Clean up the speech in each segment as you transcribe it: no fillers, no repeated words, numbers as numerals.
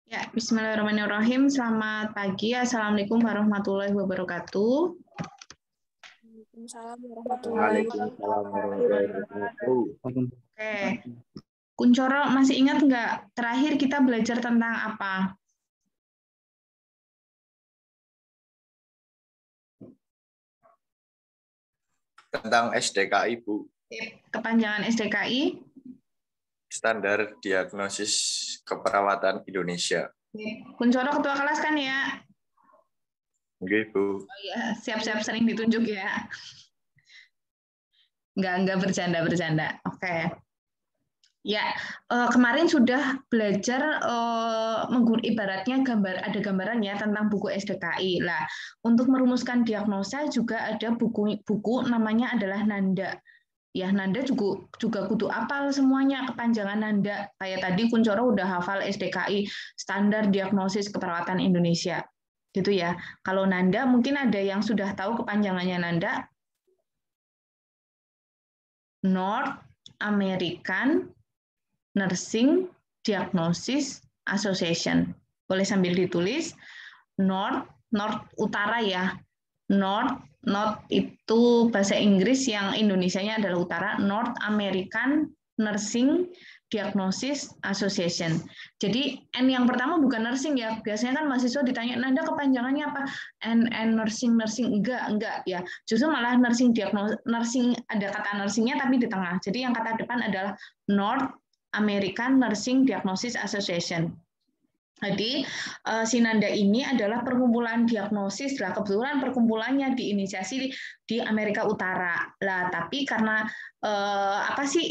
Ya, bismillahirrahmanirrahim. Selamat pagi. Assalamualaikum warahmatullahi wabarakatuh. Waalaikumsalam warahmatullahi Waalaikumsalam warahmatullahi wabarakatuh. Oke. Kuncoro masih ingat nggak terakhir kita belajar tentang apa? Tentang SDKI, Bu. Kepanjangan SDKI? Standar Diagnosis Keperawatan Indonesia. Kuncoro ketua kelas kan ya? Oke, Bu. Oh ya, siap-siap sering ditunjuk ya. Enggak bercanda. Oke. Ya, kemarin sudah belajar ibaratnya ada gambarannya tentang buku SDKI. Lah, untuk merumuskan diagnosa juga ada buku namanya adalah Nanda. Ya, Nanda juga kudu apal semuanya kepanjangan Nanda. Kayak tadi Kuncoro udah hafal SDKI, Standar Diagnosis Keperawatan Indonesia. Gitu ya. Kalau Nanda mungkin ada yang sudah tahu kepanjangannya Nanda. North American Nursing Diagnosis Association. Boleh sambil ditulis. North utara ya. North itu bahasa Inggris, yang Indonesianya adalah utara. North American Nursing Diagnosis Association. Jadi N yang pertama bukan nursing ya. Biasanya kan mahasiswa ditanya, Nanda kepanjangannya apa? N nursing enggak ya. Justru malah nursing ada kata nursingnya tapi di tengah. Jadi yang kata depan adalah North American Nursing Diagnosis Association. Jadi si Nanda ini adalah perkumpulan diagnosis lah, kebetulan perkumpulannya diinisiasi di Amerika Utara lah, tapi karena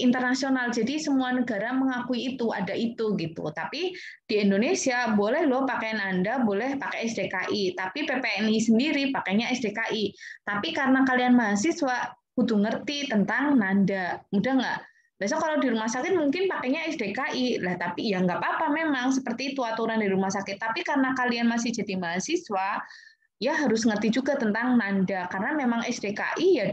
internasional, jadi semua negara mengakui itu, ada itu gitu. Tapi di Indonesia boleh loh pakai Nanda, boleh pakai SDKI, tapi PPNI sendiri pakainya SDKI. Tapi karena kalian mahasiswa kudu ngerti tentang Nanda, mudah nggak? Besok kalau di rumah sakit mungkin pakainya SDKI lah, tapi ya nggak apa-apa, memang seperti itu aturan di rumah sakit. Tapi karena kalian masih jadi mahasiswa, ya harus ngerti juga tentang Nanda, karena memang SDKI ya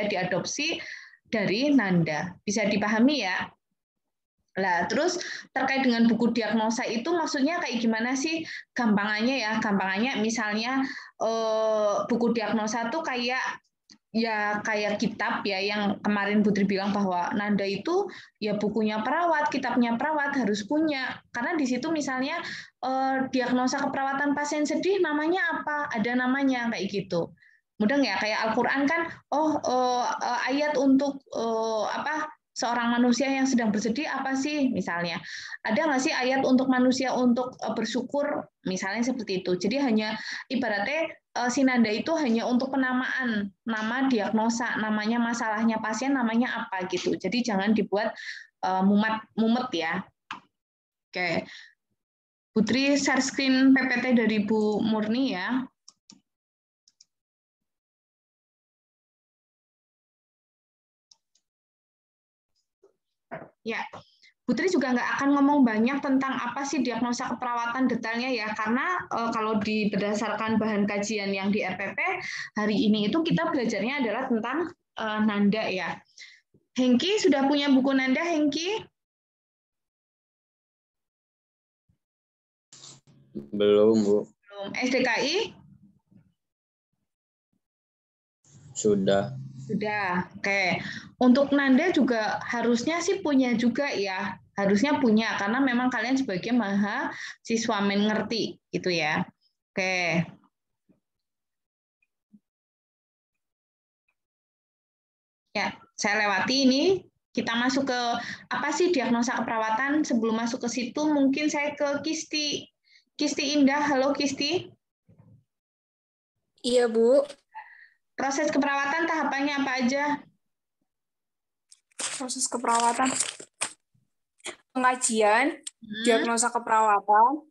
diadopsi dari Nanda. Bisa dipahami ya? Lah, terus terkait dengan buku diagnosa itu maksudnya kayak gimana sih? Gampangannya misalnya buku diagnosa tuh kayak kitab ya, yang kemarin Putri bilang bahwa Nanda itu ya bukunya perawat, kitabnya perawat harus punya. Karena di situ misalnya diagnosa keperawatan pasien sedih namanya apa? Ada namanya kayak gitu. Mudah nggak? Kayak Al-Qur'an kan, ayat untuk seorang manusia yang sedang bersedih apa sih misalnya? Ada nggak sih ayat untuk manusia untuk bersyukur misalnya seperti itu. Jadi hanya ibaratnya si Nanda itu hanya untuk penamaan, nama diagnosa, namanya masalahnya pasien namanya apa gitu. Jadi jangan dibuat mumet ya. Oke. Putri share screen PPT dari Bu Murni ya. Ya, Putri juga nggak akan ngomong banyak tentang apa sih diagnosa keperawatan detailnya ya, karena kalau berdasarkan bahan kajian yang di RPP hari ini itu kita belajarnya adalah tentang Nanda ya. Hengki sudah punya buku Nanda, Hengki? Belum, Bu. Belum. SDKI? Sudah. Sudah. Oke. Untuk Nanda juga harusnya sih punya juga ya. Harusnya punya, karena memang kalian sebagai mahasiswa mengerti gitu ya. Oke. Ya, saya lewati ini. Kita masuk ke apa sih diagnosa keperawatan. Sebelum masuk ke situ, mungkin saya ke Kisti. Kisti Indah, halo Kisti. Iya, Bu. Proses keperawatan tahapannya apa aja? Proses keperawatan. Pengajian, diagnosa keperawatan,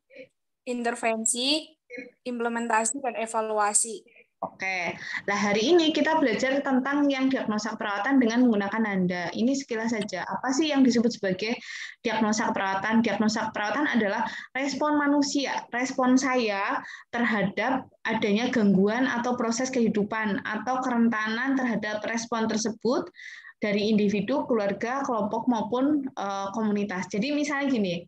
intervensi, implementasi, dan evaluasi. Oke, nah hari ini kita belajar tentang yang diagnosa keperawatan dengan menggunakan Nanda. Ini sekilas saja. Apa sih yang disebut sebagai diagnosa keperawatan? Diagnosa keperawatan adalah respon manusia, respon saya terhadap adanya gangguan atau proses kehidupan atau kerentanan terhadap respon tersebut dari individu, keluarga, kelompok maupun komunitas. Jadi misalnya gini,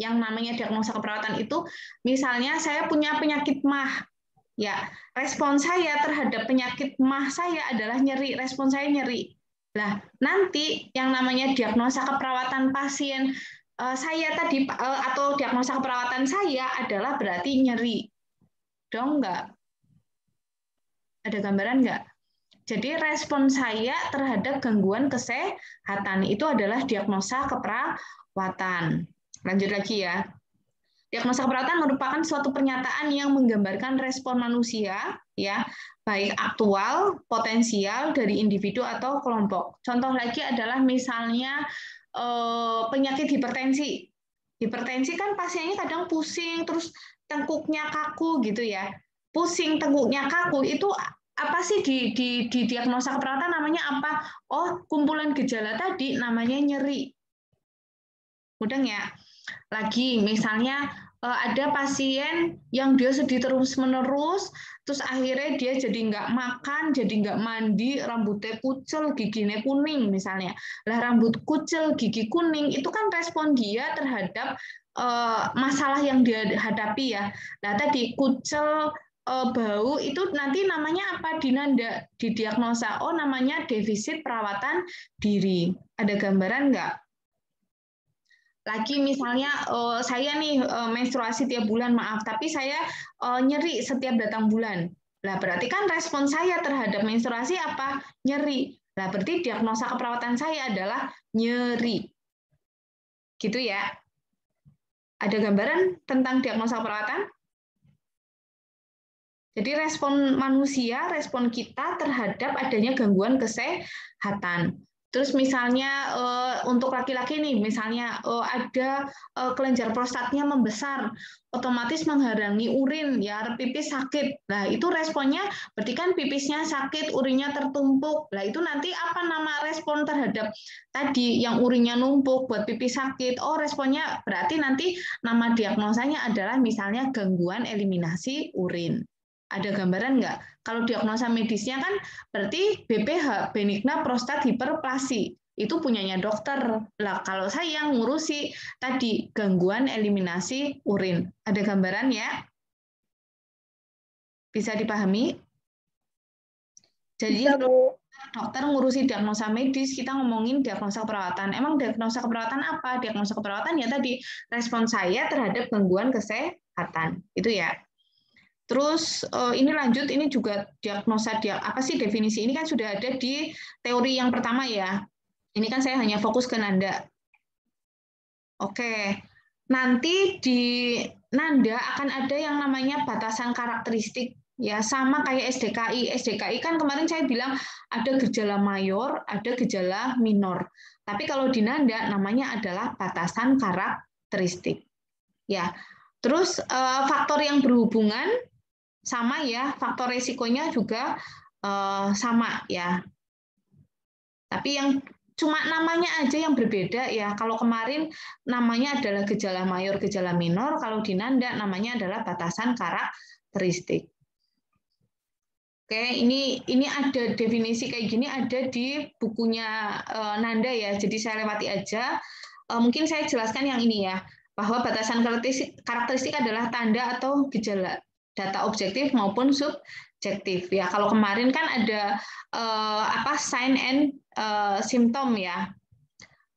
Yang namanya diagnosa keperawatan itu, misalnya saya punya penyakit MAH, ya, respon saya terhadap penyakit MAH saya adalah nyeri, respon saya nyeri. Nah, nanti yang namanya diagnosa keperawatan pasien saya tadi atau diagnosa keperawatan saya adalah berarti nyeri. Dong nggak? Ada gambaran nggak? Jadi respon saya terhadap gangguan kesehatan itu adalah diagnosa keperawatan. Lanjut lagi ya. Diagnosa keperawatan merupakan suatu pernyataan yang menggambarkan respon manusia, ya, baik aktual, potensial dari individu atau kelompok. Contoh lagi adalah misalnya penyakit hipertensi. Hipertensi kan pasiennya kadang pusing, terus tengkuknya kaku gitu ya. Pusing, tengkuknya kaku itu apa sih di diagnosa keperawatan namanya apa? Oh, kumpulan gejala tadi namanya nyeri. Mudeng ya? Lagi, misalnya ada pasien yang dia sedih terus-menerus, terus akhirnya dia jadi nggak makan, jadi nggak mandi, rambutnya kucel, giginya kuning misalnya. Lah rambut kucel, gigi kuning, itu kan respon dia terhadap masalah yang dia hadapi ya. Nah tadi kucel, bau, itu nanti namanya apa? Dinanda, didiagnosa. Oh namanya defisit perawatan diri. Ada gambaran nggak? Lagi misalnya saya nih menstruasi tiap bulan, maaf, tapi saya nyeri setiap datang bulan. Lah berarti kan respon saya terhadap menstruasi apa? Nyeri. Lah berarti diagnosa keperawatan saya adalah nyeri. Gitu ya. Ada gambaran tentang diagnosa keperawatan? Jadi respon manusia, respon kita terhadap adanya gangguan kesehatan. Terus misalnya untuk laki-laki nih, misalnya ada kelenjar prostatnya membesar, otomatis menghalangi urin, ya pipis sakit. Nah itu responnya, berarti kan pipisnya sakit, urinnya tertumpuk. Nah itu nanti apa nama respon terhadap tadi yang urinnya numpuk buat pipis sakit? Oh responnya berarti nanti nama diagnosanya adalah misalnya gangguan eliminasi urin. Ada gambaran nggak? Kalau diagnosa medisnya kan berarti BPH, benigna prostat hiperplasi. Itu punyanya dokter. Lah, kalau saya ngurusi tadi gangguan eliminasi urin. Ada gambaran ya? Bisa dipahami? Jadi dokter ngurusi diagnosa medis, kita ngomongin diagnosa keperawatan. Emang diagnosa keperawatan apa? Diagnosa keperawatan ya tadi respon saya terhadap gangguan kesehatan. Itu ya. Terus ini lanjut, ini juga diagnosa apa sih definisi ini kan sudah ada di teori yang pertama ya. Ini kan saya hanya fokus ke Nanda. Oke, nanti di Nanda akan ada yang namanya batasan karakteristik ya, sama kayak SDKI. SDKI kan kemarin saya bilang ada gejala mayor, ada gejala minor. Tapi kalau di Nanda namanya adalah batasan karakteristik. Ya. Terus faktor yang berhubungan sama ya, faktor resikonya juga sama ya. Tapi yang cuma namanya aja yang berbeda ya. Kalau kemarin namanya adalah gejala mayor, gejala minor, kalau di Nanda namanya adalah batasan karakteristik. Oke, ini ada definisi kayak gini ada di bukunya Nanda ya. Jadi saya lewati aja. Mungkin saya jelaskan yang ini ya, bahwa batasan karakteristik adalah tanda atau gejala data objektif maupun subjektif ya. Kalau kemarin kan ada sign and symptom ya.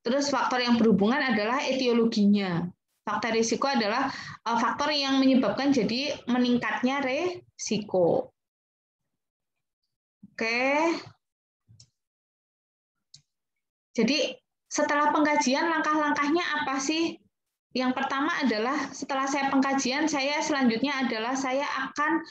Terus faktor yang berhubungan adalah etiologinya. Faktor risiko adalah faktor yang menyebabkan jadi meningkatnya resiko. Oke. Jadi setelah pengkajian langkah-langkahnya apa sih? Yang pertama adalah setelah saya pengkajian, saya selanjutnya adalah saya akan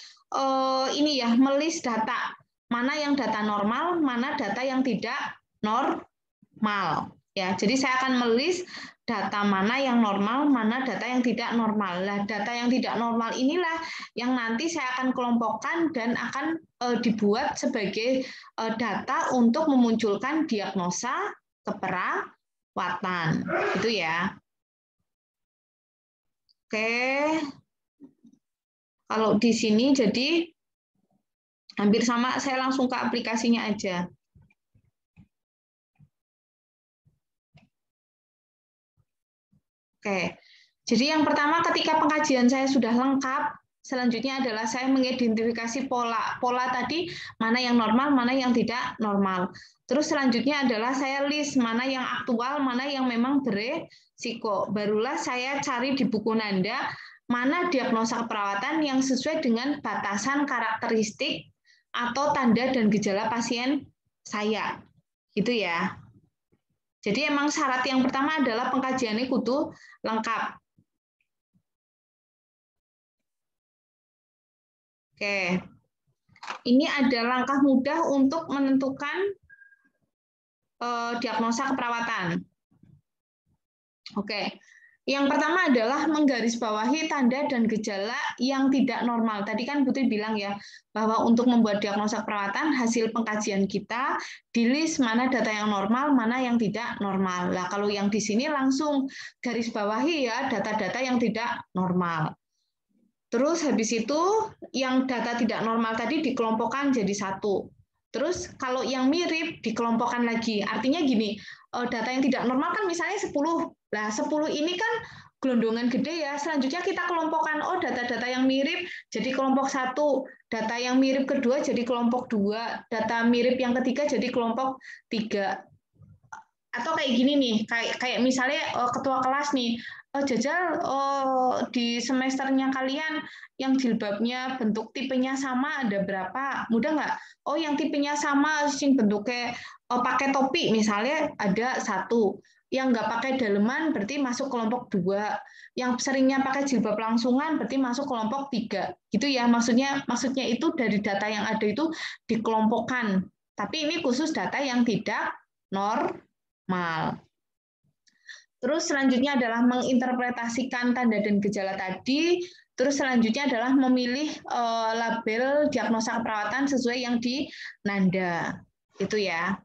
melis data. Mana yang data normal, mana data yang tidak normal. Ya, jadi saya akan melis data mana yang normal, mana data yang tidak normal. Nah, data yang tidak normal inilah yang nanti saya akan kelompokkan dan akan dibuat sebagai data untuk memunculkan diagnosa keperawatan. Itu ya. Oke, kalau di sini jadi hampir sama, saya langsung ke aplikasinya aja. Oke, Jadi yang pertama ketika pengkajian saya sudah lengkap, selanjutnya adalah saya mengidentifikasi pola. Pola tadi mana yang normal, mana yang tidak normal. Terus selanjutnya adalah saya list mana yang aktual, mana yang memang beresiko. Barulah saya cari di buku Nanda mana diagnosa keperawatan yang sesuai dengan batasan karakteristik atau tanda dan gejala pasien saya. Gitu ya. Jadi emang syarat yang pertama adalah pengkajiannya kudu lengkap. Oke, ini ada langkah mudah untuk menentukan diagnosa keperawatan. Oke, yang pertama adalah menggarisbawahi tanda dan gejala yang tidak normal. Tadi kan Putri bilang ya, bahwa untuk membuat diagnosa keperawatan, hasil pengkajian kita, di list mana data yang normal, mana yang tidak normal. Nah, kalau yang di sini langsung garis bawahi ya, data-data yang tidak normal. Terus habis itu yang data tidak normal tadi dikelompokkan jadi satu. Terus kalau yang mirip dikelompokkan lagi. Artinya gini, data yang tidak normal kan misalnya 10. Nah, 10 ini kan gelondongan gede ya. Selanjutnya kita kelompokkan, oh data-data yang mirip jadi kelompok 1, data yang mirip kedua jadi kelompok 2, data mirip yang ketiga jadi kelompok 3. Atau kayak gini nih, kayak misalnya ketua kelas nih, Jajal di semesternya kalian yang jilbabnya bentuk tipenya sama ada berapa? Mudah nggak? Oh, yang tipenya sama, sing bentuknya pakai topi misalnya ada 1. Yang nggak pakai daleman berarti masuk kelompok 2. Yang seringnya pakai jilbab langsungan berarti masuk kelompok 3. Gitu ya, maksudnya itu dari data yang ada itu dikelompokkan. Tapi ini khusus data yang tidak normal. Terus selanjutnya adalah menginterpretasikan tanda dan gejala tadi. Terus selanjutnya adalah memilih label diagnosa keperawatan sesuai yang di Nanda. Itu ya.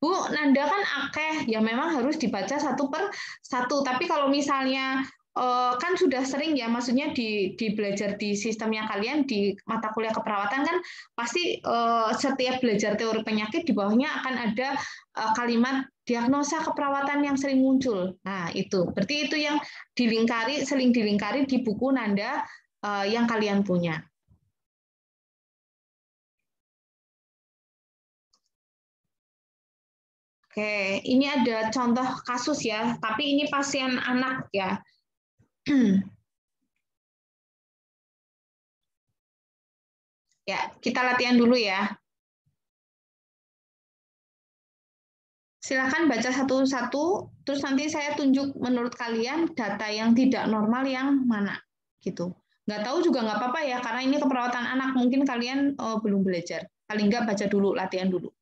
Bu, Nanda kan akeh, ya memang harus dibaca satu per satu. Tapi kalau misalnya kan sudah sering ya, maksudnya di belajar di sistemnya kalian di mata kuliah keperawatan kan pasti setiap belajar teori penyakit di bawahnya akan ada kalimat diagnosa keperawatan yang sering muncul. Nah itu, berarti itu yang sering dilingkari di buku Nanda yang kalian punya. Oke, ini ada contoh kasus ya, tapi ini pasien anak ya. Ya, kita latihan dulu ya. Silakan baca satu-satu, terus nanti saya tunjuk menurut kalian data yang tidak normal yang mana, gitu. Nggak tahu juga nggak apa-apa ya, karena ini keperawatan anak, mungkin kalian belum belajar. Paling nggak baca dulu, latihan dulu.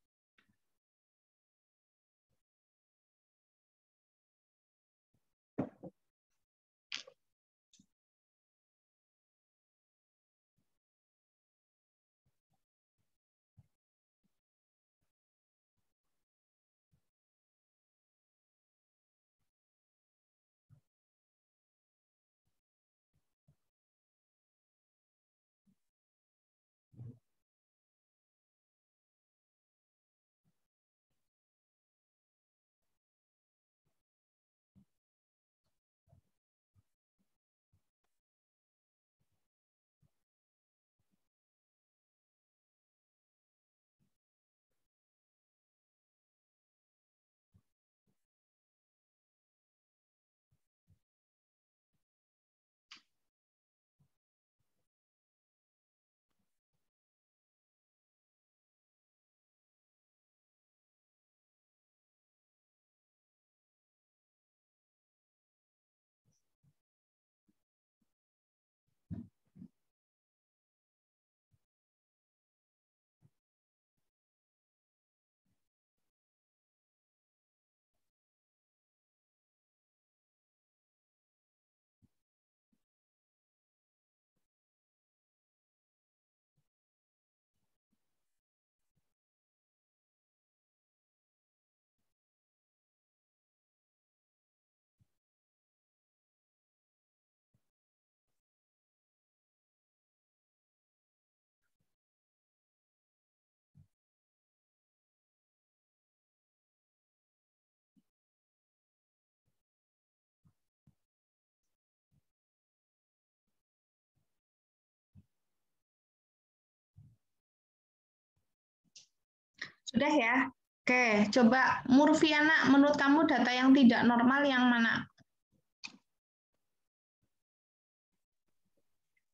Sudah ya? Oke, coba Murfiana, menurut kamu data yang tidak normal yang mana?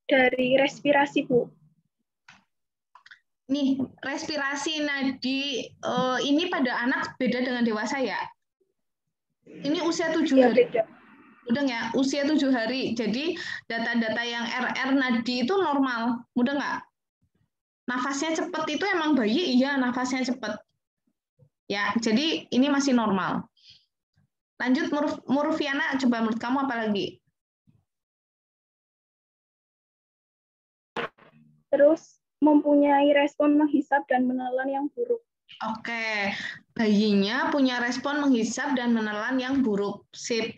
Dari respirasi, Bu. Nih, respirasi nadi ini pada anak beda dengan dewasa ya? Ini usia 7 Ya, hari. beda. Mudah ya, usia 7 hari. Jadi data-data yang RR nadi itu normal. Mudah nggak? Nafasnya cepat itu emang bayi, iya nafasnya cepat. Ya, jadi ini masih normal. Lanjut Murfiana, coba menurut kamu apa lagi? Terus mempunyai respon menghisap dan menelan yang buruk. Oke, bayinya punya respon menghisap dan menelan yang buruk. Sip.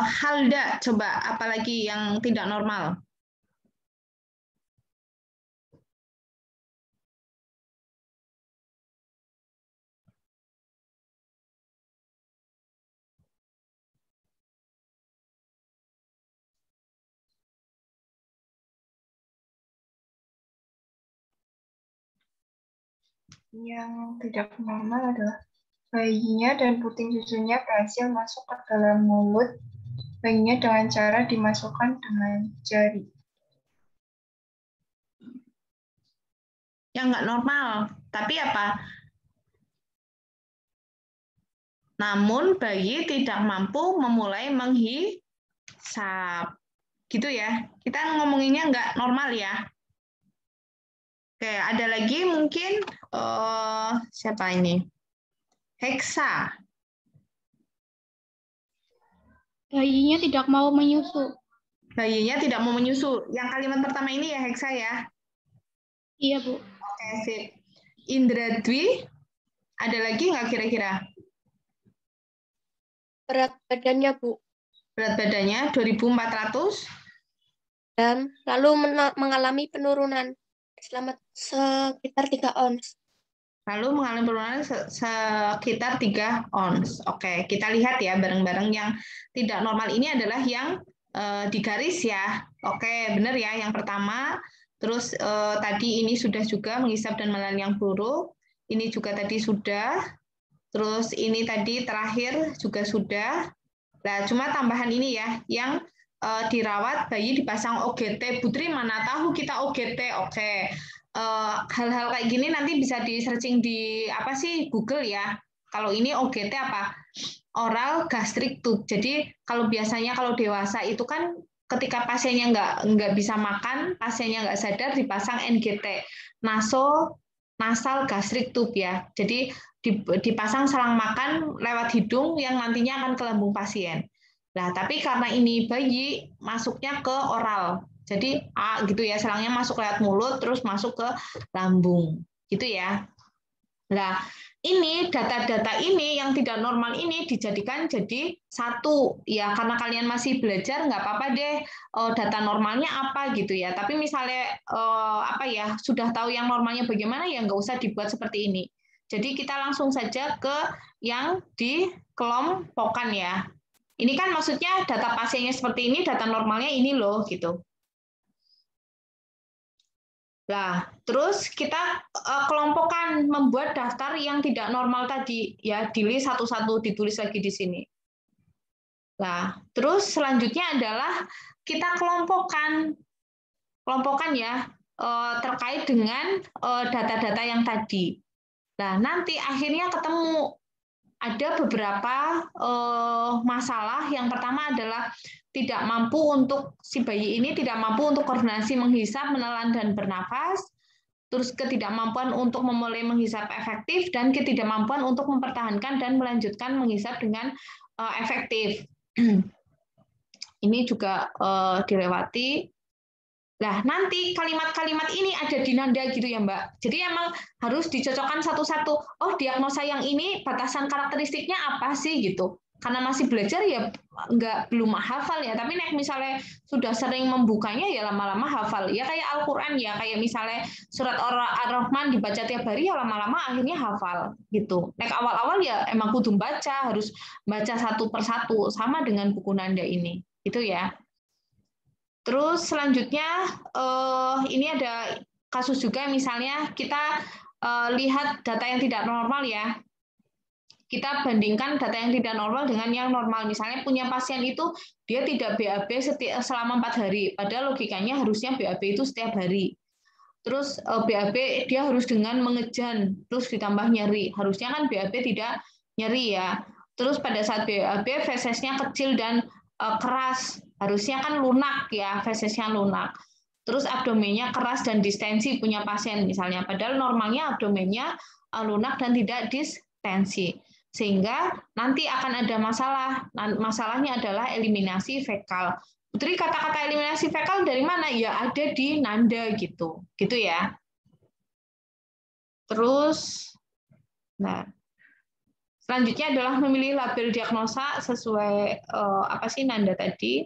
Halda, coba apalagi yang tidak normal? Yang tidak normal adalah bayinya dan puting susunya berhasil masuk ke dalam mulut bayinya dengan cara dimasukkan dengan jari. Yang nggak normal, tapi apa? Namun bayi tidak mampu memulai menghisap. Gitu ya. Kita ngomonginnya nggak normal ya. Oke, ada lagi mungkin siapa ini? Heksa. Bayinya tidak mau menyusu. Bayinya tidak mau menyusu. Yang kalimat pertama ini ya Heksa ya? Iya, Bu. Oke, sip. Indra Dwi, ada lagi nggak kira-kira? Berat badannya, Bu. Berat badannya 2.400. Dan lalu mengalami penurunan selama sekitar 3 ons. Lalu mengalami penurunan sekitar 3 ons. Oke, kita lihat ya bareng-bareng yang tidak normal ini adalah yang di garis ya. Oke, benar ya yang pertama. Terus tadi ini sudah juga menghisap dan menelan yang buruk. Ini juga tadi sudah. Terus ini tadi terakhir juga sudah. Nah, cuma tambahan ini ya, yang dirawat bayi dipasang OGT. Putri mana tahu kita OGT. Oke. Hal-hal kayak gini nanti bisa di searching di apa sih Google ya. Kalau ini OGT apa? Oral gastric tube. Jadi kalau biasanya kalau dewasa itu kan ketika pasiennya nggak bisa makan, pasiennya nggak sadar dipasang NGT, nasal gastric tube ya. Jadi dipasang selang makan lewat hidung yang nantinya akan ke lambung pasien. Nah, tapi karena ini bayi masuknya ke oral. Jadi gitu ya, selangnya masuk lewat mulut terus masuk ke lambung. Gitu ya. Nah, ini data-data ini yang tidak normal ini dijadikan jadi satu ya, karena kalian masih belajar nggak apa-apa deh data normalnya apa gitu ya. Tapi misalnya apa ya sudah tahu yang normalnya bagaimana ya nggak usah dibuat seperti ini. Jadi kita langsung saja ke yang dikelompokkan ya. Ini kan maksudnya data pasiennya seperti ini, data normalnya ini loh gitu. Nah, terus kita kelompokkan, membuat daftar yang tidak normal tadi, ya, di list satu-satu, ditulis lagi di sini. Nah, terus selanjutnya adalah kita kelompokkan ya, terkait dengan data-data yang tadi. Nah, nanti akhirnya ketemu ada beberapa masalah. Yang pertama adalah tidak mampu untuk si bayi ini tidak mampu untuk koordinasi menghisap, menelan dan bernafas. Terus ketidakmampuan untuk memulai menghisap efektif dan ketidakmampuan untuk mempertahankan dan melanjutkan menghisap dengan efektif. Ini juga dilewati. Nah, nanti kalimat-kalimat ini ada di nanda gitu ya, Mbak. Jadi emang harus dicocokkan satu-satu. Oh, diagnosa yang ini batasan karakteristiknya apa sih gitu. Karena masih belajar ya belum hafal ya, tapi nek misalnya sudah sering membukanya ya lama-lama hafal. Ya kayak Al-Qur'an ya, kayak misalnya surat Ar-Rahman dibaca tiap hari ya lama-lama akhirnya hafal gitu. Nek awal-awal ya emang kudu baca, harus baca satu persatu sama dengan buku nanda ini. Itu ya. Terus selanjutnya ini ada kasus juga misalnya kita lihat data yang tidak normal ya. Kita bandingkan data yang tidak normal dengan yang normal. Misalnya punya pasien itu dia tidak BAB selama 4 hari, padahal logikanya harusnya BAB itu setiap hari. Terus BAB dia harus dengan mengejan, terus ditambah nyeri. Harusnya kan BAB tidak nyeri ya. Terus pada saat BAB fesesnya kecil dan keras, harusnya kan lunak ya, fesesnya lunak. Terus abdomennya keras dan distensi punya pasien misalnya, padahal normalnya abdomennya lunak dan tidak distensi. Sehingga nanti akan ada masalah. Masalahnya adalah eliminasi fekal. Putri, kata-kata eliminasi fekal dari mana? Ya ada di Nanda gitu. Gitu ya. Terus, nah, selanjutnya adalah memilih label diagnosa sesuai apa sih Nanda tadi.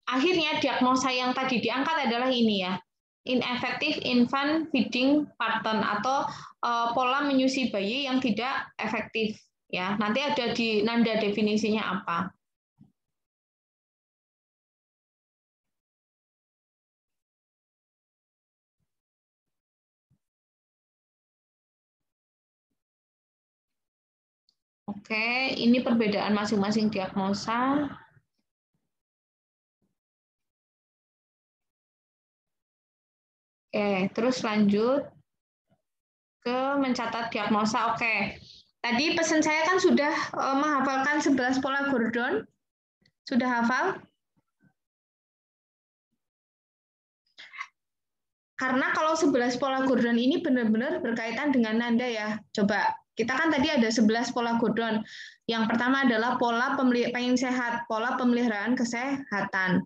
Akhirnya diagnosa yang tadi diangkat adalah ini ya. Ineffective infant feeding pattern atau pola menyusui bayi yang tidak efektif ya. Nanti ada di Nanda definisinya apa. Oke, ini perbedaan masing-masing diagnosa. Oke, terus lanjut ke mencatat diagnosa. Oke, tadi pesan saya kan sudah menghafalkan 11 pola Gordon. Sudah hafal? Karena kalau 11 pola Gordon ini benar-benar berkaitan dengan Nanda ya. Coba, kita kan tadi ada 11 pola Gordon. Yang pertama adalah pola pengen sehat, pola pemeliharaan kesehatan.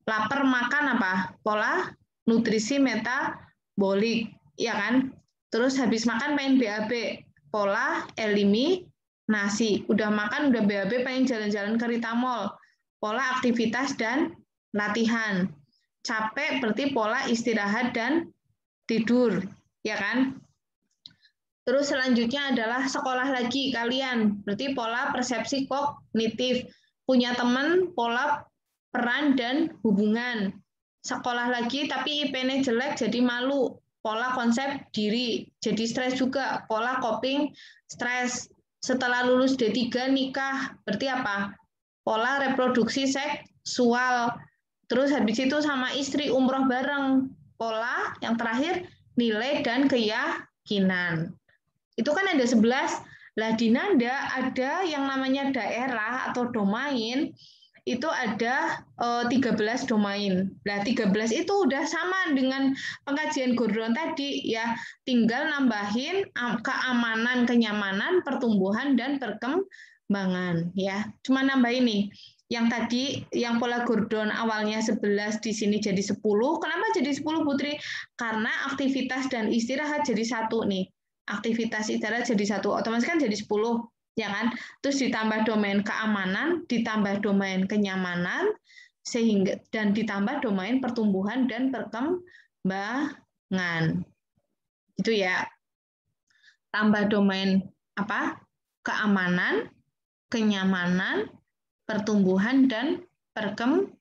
Lapar makan apa? Pola nutrisi metabolik, ya kan? Terus habis makan pengen BAB, pola eliminasi. Udah makan, udah BAB pengen jalan-jalan ke Ritamol, pola aktivitas dan latihan. Capek berarti pola istirahat dan tidur, ya kan? Terus selanjutnya adalah sekolah lagi kalian, berarti pola persepsi kognitif. Punya teman, pola peran dan hubungan. Sekolah lagi tapi IP-nya jelek jadi malu, pola konsep diri. Jadi stres juga, pola coping stres. Setelah lulus D3 nikah, berarti apa? Pola reproduksi seksual. Terus habis itu sama istri umroh bareng. Pola yang terakhir nilai dan keyakinan. Itu kan ada 11. Lah di Nanda ada yang namanya daerah atau domain, itu ada 13 domain. Nah, 13 itu udah sama dengan pengkajian Gordon tadi ya, tinggal nambahin keamanan, kenyamanan, pertumbuhan dan perkembangan ya. Cuma nambah ini. Yang tadi yang pola Gordon awalnya 11 di sini jadi 10. Kenapa jadi 10 Putri? Karena aktivitas dan istirahat jadi satu nih. Aktivitas istirahat jadi satu, otomatis kan jadi 10. Ya kan? Terus ditambah domain keamanan, ditambah domain kenyamanan, sehingga dan ditambah domain pertumbuhan dan perkembangan. Itu ya. Tambah domain apa? Keamanan, kenyamanan, pertumbuhan dan perkembangan.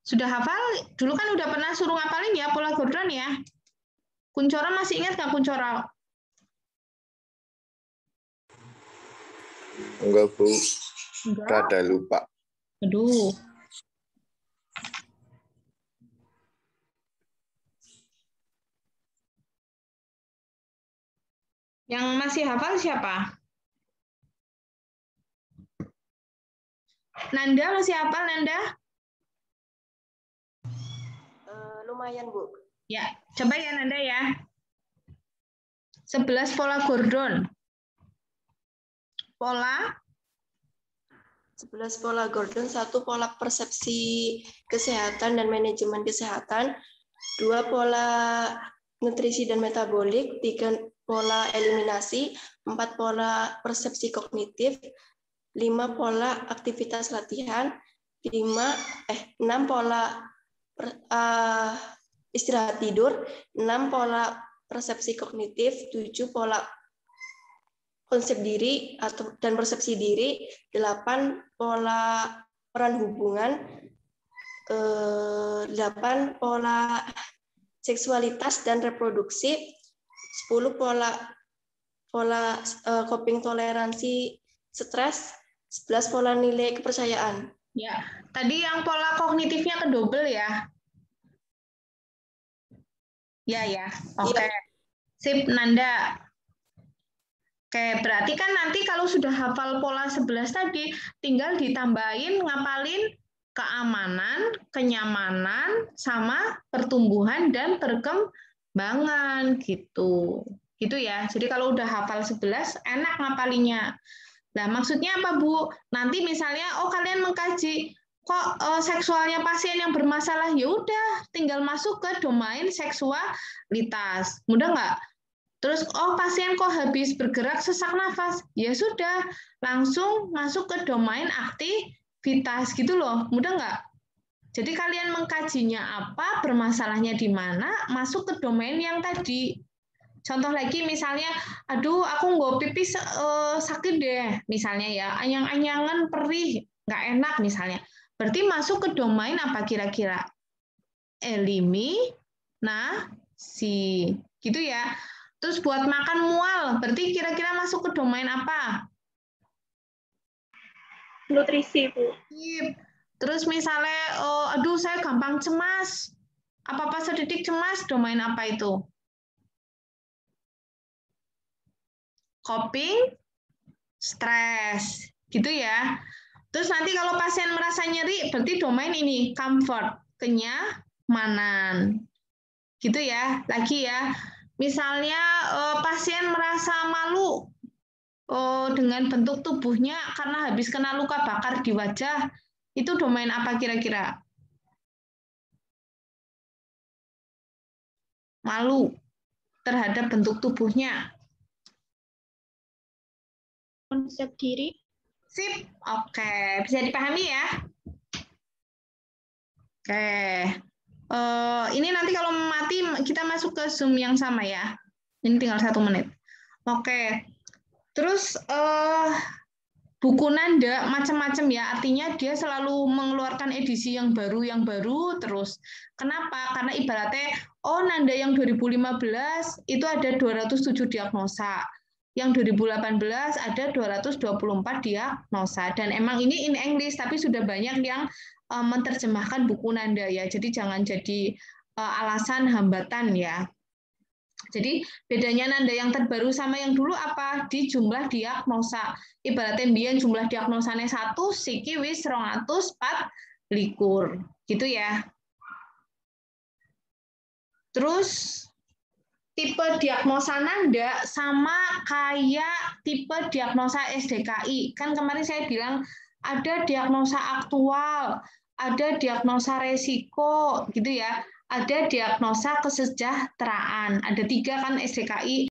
Sudah hafal? Dulu kan udah pernah suruh ngapalin ya pola Gordon ya. Kuncoro masih ingat nggak Kuncoro? Enggak, Bu. Enggak. Rada lupa. Aduh. Yang masih hafal siapa? Nanda masih hafal, Nanda? Lumayan, Bu. Ya, coba ya Nanda ya. 11 pola Gordon. Pola 11 pola Gordon, 1 pola persepsi kesehatan dan manajemen kesehatan, 2 pola nutrisi dan metabolik, 3 pola eliminasi, 4 pola persepsi kognitif, 5 pola aktivitas latihan, 6 pola istirahat tidur, 6 pola persepsi kognitif, 7 pola konsep diri dan persepsi diri, 8 pola peran hubungan, 8 pola seksualitas dan reproduksi, 10 pola coping toleransi stres, 11 pola nilai kepercayaan. Ya, tadi yang pola kognitifnya kedouble ya. Ya. Oke. Iya. Sip, Nanda. Oke, berarti kan nanti kalau sudah hafal pola 11 tadi, tinggal ditambahin ngapalin keamanan, kenyamanan, sama pertumbuhan dan perkembangan gitu. Gitu ya. Jadi kalau udah hafal 11, enak ngapalinya. Nah, maksudnya apa, Bu? Nanti misalnya, kalian mengkaji kok seksualnya pasien yang bermasalah, ya udah tinggal masuk ke domain seksualitas. Mudah nggak? Terus, pasien kok habis bergerak sesak nafas, ya sudah langsung masuk ke domain aktivitas gitu loh. Mudah nggak? Jadi kalian mengkajinya apa, bermasalahnya di mana, masuk ke domain yang tadi. Contoh lagi misalnya, aduh aku nggak pipis sakit deh, misalnya ya, anyang-anyangan perih, nggak enak misalnya. Berarti masuk ke domain apa kira-kira? Eliminasi, gitu ya. Terus buat makan mual, berarti kira-kira masuk ke domain apa? Nutrisi, Bu. Terus misalnya, aduh saya gampang cemas, apa-apa sedikit cemas, domain apa itu? Coping, stres, gitu ya. Terus nanti kalau pasien merasa nyeri, berarti domain ini, comfort, kenyamanan. Gitu ya, lagi ya. Misalnya pasien merasa malu dengan bentuk tubuhnya karena habis kena luka bakar di wajah, itu domain apa kira-kira? Malu terhadap bentuk tubuhnya. Konsep diri. Sip, oke. Bisa dipahami ya? Oke. Ini nanti kalau mati kita masuk ke Zoom yang sama ya. Ini tinggal 1 menit. Oke. Terus buku Nanda macam-macam ya. Artinya dia selalu mengeluarkan edisi yang baru terus. Kenapa? Karena ibaratnya Nanda yang 2015 itu ada 207 diagnosa. Yang 2018 ada 224 diagnosa. Dan emang ini in English, tapi sudah banyak yang menerjemahkan buku Nanda ya. Jadi jangan jadi alasan hambatan ya. Jadi bedanya Nanda yang terbaru sama yang dulu apa? Di jumlah diagnosa. Ibaratnya mbiyen jumlah diagnosanya 1, siki wis 224. Gitu ya. Terus tipe diagnosa Nanda sama kayak tipe diagnosa SDKI. Kan kemarin saya bilang ada diagnosa aktual, ada diagnosa resiko, gitu ya. Ada diagnosa kesejahteraan. Ada 3 kan SDKI.